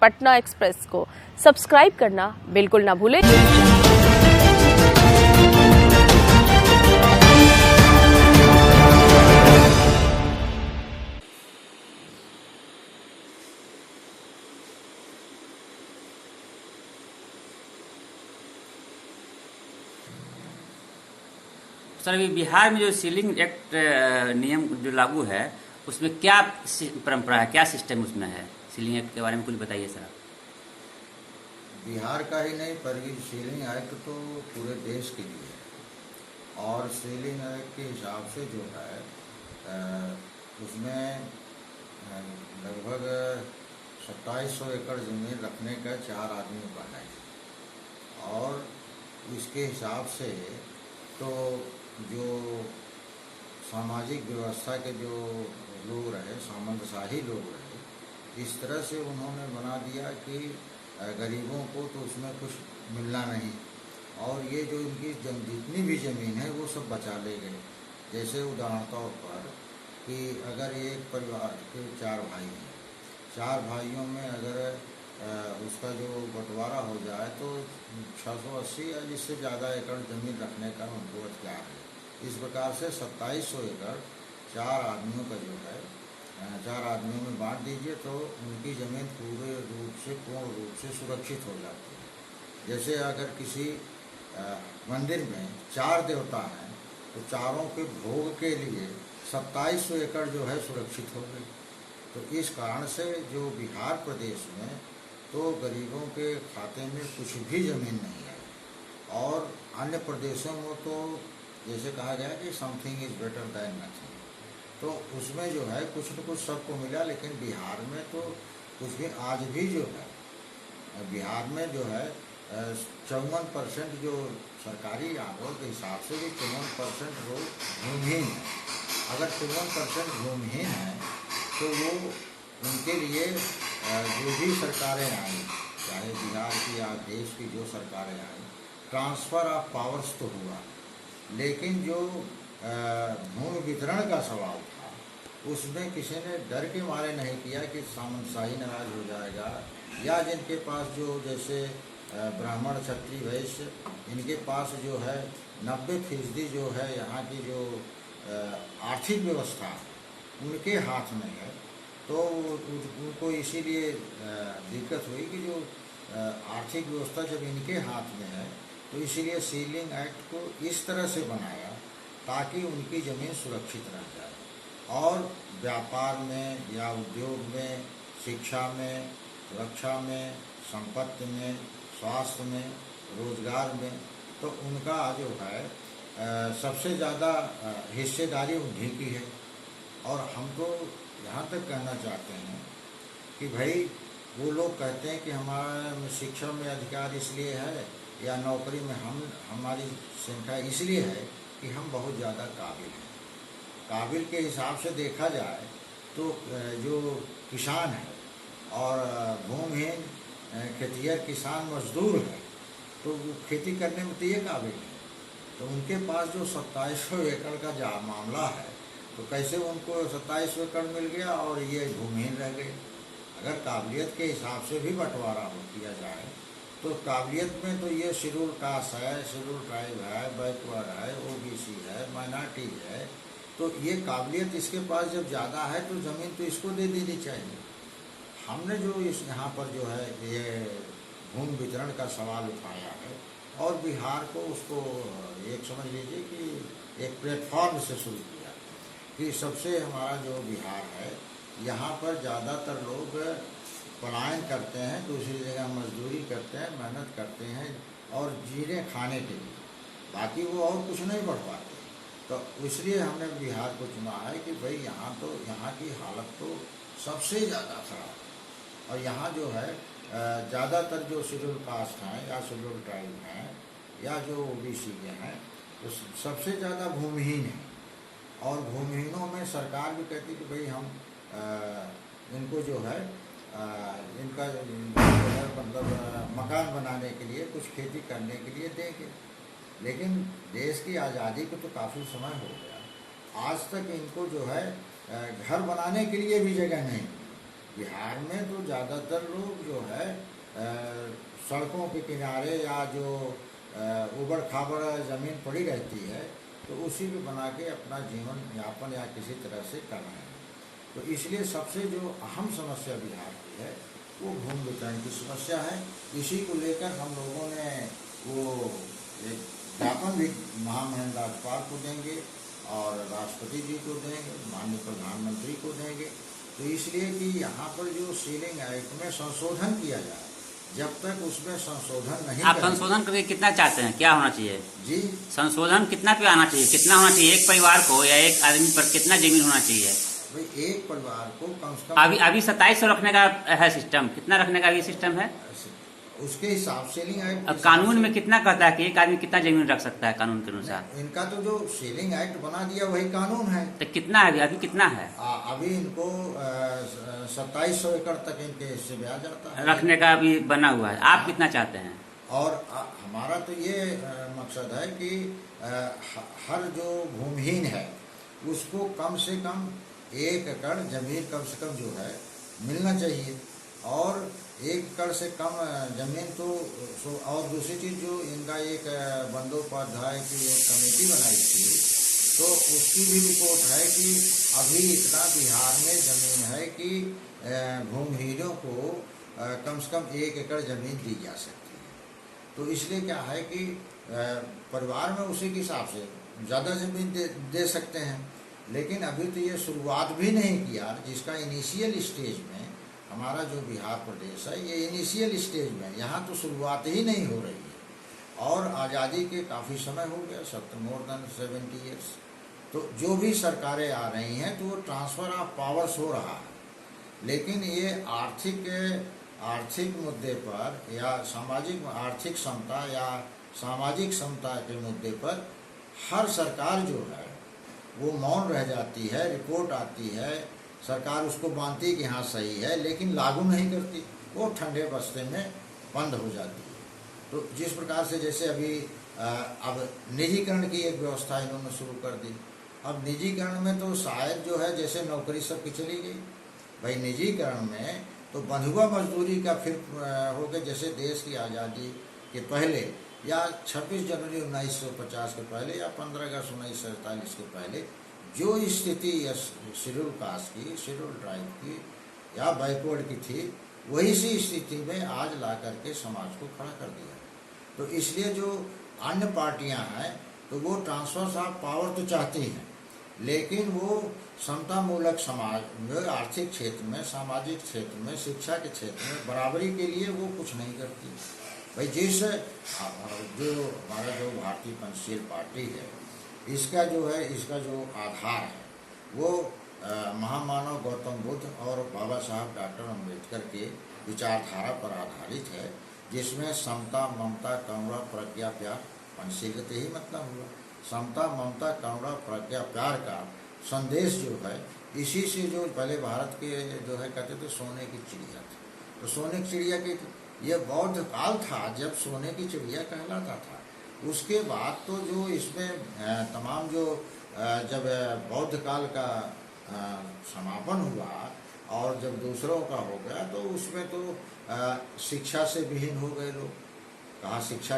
Patna express को subscribe करना बिल्कुल ना भूलें। सर, अभी बिहार में जो सीलिंग एक्ट नियम जो लागू है उसमें क्या परंपरा है, क्या सिस्टम उसमें है? सीलिंग एक्ट के बारे में कुछ बताइए सर। बिहार का ही नहीं पर सीलिंग एक्ट तो पूरे देश के लिए है और सीलिंग एक्ट के हिसाब से जो है उसमें लगभग 2700 एकड़ ज़मीन रखने का 4 आदमियों का है और इसके हिसाब से तो जो सामाजिक व्यवस्था के जो लोग रहे, सामंतशाही लोग रहे, इस तरह से उन्होंने बना दिया कि गरीबों को तो उसमें कुछ मिलना नहीं और ये जो इनकी जितनी भी ज़मीन है वो सब बचा ले गए। जैसे उदाहरण तौर पर कि अगर एक परिवार के 4 भाई हैं, 4 भाइयों में अगर उसका जो बंटवारा हो जाए तो 680 या जिससे ज़्यादा एकड़ ज़मीन रखने का उनको अख्तियार है। इस प्रकार से 2700 एकड़ 4 आदमियों का जो है 4 आदमियों में बांट दीजिए तो उनकी ज़मीन पूर्ण रूप से सुरक्षित हो जाती है। जैसे अगर किसी मंदिर में 4 देवता हैं तो चारों के भोग के लिए 2700 एकड़ जो है सुरक्षित हो गई। तो इस कारण से जो बिहार प्रदेश में तो गरीबों के खाते में कुछ भी ज़मीन नहीं है और अन्य प्रदेशों में तो जैसे कहा गया कि something is better than nothing, तो उसमें जो है कुछ न कुछ सबको मिला। लेकिन बिहार में तो कुछ भी आज भी जो है बिहार में जो है 54% जो सरकारी आंकड़ों के हिसाब से भी 54% लोग भूमिहीन हैं। अगर 54% भूमिहीन हैं तो वो उनके लिए जो भी सरकारें आई, चाहे बिहार की या देश की जो सरकारें आई, ट्रांसफ़र ऑफ पावर्स तो हुआ, लेकिन जो भूमि वितरण का सवाल था उसमें किसी ने डर के मारे नहीं किया कि सामंतशाही नाराज हो जाएगा या जिनके पास जो जैसे ब्राह्मण क्षत्रिय वैश्य इनके पास जो है 90% जो है यहाँ की जो आर्थिक व्यवस्था उनके हाथ में है, तो उनको इसीलिए दिक्कत हुई कि जो आर्थिक व्यवस्था जब इनके हाथ में है तो इसीलिए सीलिंग एक्ट को इस तरह से बनाया ताकि उनकी ज़मीन सुरक्षित रह जाए और व्यापार में या उद्योग में, शिक्षा में, सुरक्षा में, संपत्ति में, स्वास्थ्य में, रोजगार में तो उनका जो है सबसे ज़्यादा हिस्सेदारी उन्हीं की है। और हम तो यहाँ तक कहना चाहते हैं कि भाई वो लोग कहते हैं कि हमारा शिक्षा में अधिकार इसलिए है या नौकरी में हमारी संख्या इसलिए है कि हम बहुत ज़्यादा काबिल हैं। काबिल के हिसाब से देखा जाए तो जो किसान है और भूमिहीन खेतिहर किसान मजदूर है तो वो खेती करने में तो ये काबिल है, तो उनके पास जो 2700 एकड़ का जो मामला है तो कैसे उनको 2700 एकड़ मिल गया और ये भूमिहीन रह गए। अगर काबिलियत के हिसाब से भी बंटवारा हो किया जाए तो काबिलियत में तो ये शेड्यूल कास्ट है, शेड्यूल ट्राइब है, बैकवर्ड है, ओबीसी है, माइनॉरिटी है, तो ये काबिलियत इसके पास जब ज़्यादा है तो ज़मीन तो इसको दे देनी चाहिए। हमने जो इस यहाँ पर जो है ये भूमि वितरण का सवाल उठाया है और बिहार को उसको एक समझ लीजिए कि एक प्लेटफॉर्म से शुरू किया कि सबसे हमारा जो बिहार है यहाँ पर ज़्यादातर लोग पलायन करते हैं, दूसरी जगह मजदूरी करते हैं, मेहनत करते हैं और जीने खाने के लिए, बाकी वो और कुछ नहीं बढ़ पाते। तो इसलिए हमने बिहार को चुना है कि भाई यहाँ की हालत तो सबसे ज़्यादा खराब और यहाँ जो है ज़्यादातर जो शेड्यूल कास्ट हैं या शेड्यूल ट्राइब हैं या जो ओबीसी के हैं तो सबसे ज़्यादा भूमिहीन हैं और भूमिहीनों में सरकार भी कहती कि भाई हम इनको जो है इनका मतलब मकान बनाने के लिए कुछ खेती करने के लिए देंगे। लेकिन देश की आज़ादी को तो काफ़ी समय हो गया, आज तक इनको जो है घर बनाने के लिए भी जगह नहीं। बिहार में तो ज़्यादातर लोग जो है सड़कों के किनारे या जो उबड़ खाबड़ ज़मीन पड़ी रहती है तो उसी पे बना के अपना जीवन यापन या किसी तरह से कर रहे हैं। तो इसलिए सबसे जो अहम समस्या बिहार की है वो भूमि वितरण की समस्या है। इसी को लेकर हम लोगों ने वो एक ज्ञापन भी महामहिम राज्यपाल को देंगे और राष्ट्रपति जी को देंगे, माननीय प्रधानमंत्री को देंगे। तो इसलिए कि यहाँ पर जो सीलिंग एक्ट में संशोधन किया जाए, जब तक उसमें संशोधन नहीं आप संशोधन करके कितना चाहते हैं, क्या होना चाहिए जी संशोधन कितना पे आना चाहिए, कितना होना चाहिए एक परिवार को या एक आदमी पर कितना जमीन होना चाहिए? भाई एक परिवार को कम से कम अभी 2700 रखने का है सिस्टम, कितना रखने का ये सिस्टम है? उसके हिसाब से सीलिंग एक्ट अब कानून में कितना कहता है कि एक आदमी कितना जमीन रख सकता है कानून के अनुसार? इनका तो जो सीलिंग एक्ट बना दिया वही कानून है। तो कितना है अभी कितना है? अभी इनको 2700 एकड़ तक इनके हिस्से में आ जाता है रखने का अभी बना हुआ है। आप कितना चाहते हैं? और हमारा तो ये मकसद है कि हर जो भूमिहीन है उसको कम से कम 1 एकड़ जमीन कम से कम जो है मिलना चाहिए। और 1 एकड़ से कम जमीन तो और दूसरी चीज़ जो इनका एक बंदोपाध्याय की एक कमेटी बनाई थी तो उसकी भी रिपोर्ट है कि अभी इतना बिहार में ज़मीन है कि भूमिहीनों को कम से कम 1 एकड़ ज़मीन दी जा सकती है। तो इसलिए क्या है कि परिवार में उसी के हिसाब से ज़्यादा ज़मीन दे सकते हैं। लेकिन अभी तो ये शुरुआत भी नहीं किया, जिसका इनिशियल स्टेज में हमारा जो बिहार प्रदेश है ये इनिशियल स्टेज में, यहाँ तो शुरुआत ही नहीं हो रही है। और आज़ादी के काफ़ी समय हो गया, मोर देन 70 ईयर्स। तो जो भी सरकारें आ रही हैं तो वो ट्रांसफ़र ऑफ पावर्स हो रहा है। लेकिन ये आर्थिक मुद्दे पर या सामाजिक आर्थिक समता या सामाजिक समता के मुद्दे पर हर सरकार जो है वो मौन रह जाती है। रिपोर्ट आती है, सरकार उसको मानती है कि हाँ सही है, लेकिन लागू नहीं करती, वो ठंडे बस्ते में बंद हो जाती है। तो जिस प्रकार से जैसे अभी अब निजीकरण की एक व्यवस्था इन्होंने शुरू कर दी। अब निजीकरण में तो शायद जो है जैसे नौकरी सबकी चली गई, भाई निजीकरण में तो बंधुआ मजदूरी का फिर हो गया। जैसे देश की आज़ादी के पहले या 26 जनवरी 1950 के पहले या 15 अगस्त 1947 के पहले जो स्थिति शेड्यूल कास्ट की, शेड्यूल ट्राइब की या बैकवर्ड की थी, वही सी स्थिति में आज ला करके समाज को खड़ा कर दिया। तो इसलिए जो अन्य पार्टियां हैं तो वो ट्रांसफर ऑफ पावर तो चाहती हैं, लेकिन वो समतामूलक समाज में, आर्थिक क्षेत्र में, सामाजिक क्षेत्र में, शिक्षा के क्षेत्र में बराबरी के लिए वो कुछ नहीं करती। भाई जिस जो हमारा जो भारतीय पंचशील पार्टी है इसका जो आधार है वो महामानव गौतम बुद्ध और बाबा साहब डॉक्टर अम्बेडकर के विचारधारा पर आधारित है, जिसमें समता, ममता, करुणा, प्रज्ञा, प्यार, पंचशीलते ही मतलब हुआ। समता, ममता, करुणा, प्रज्ञा, प्यार का संदेश जो है इसी से जो पहले भारत के जो है कहते थे सोने की चिड़िया थी। तो सोने की चिड़िया की ये बौद्ध काल था जब सोने की चिड़िया कहलाता था। उसके बाद तो जो इसमें तमाम जो जब बौद्ध काल का समापन हुआ और जब दूसरों का हो गया तो उसमें तो शिक्षा से विहीन हो गए लोग। कहाँ शिक्षा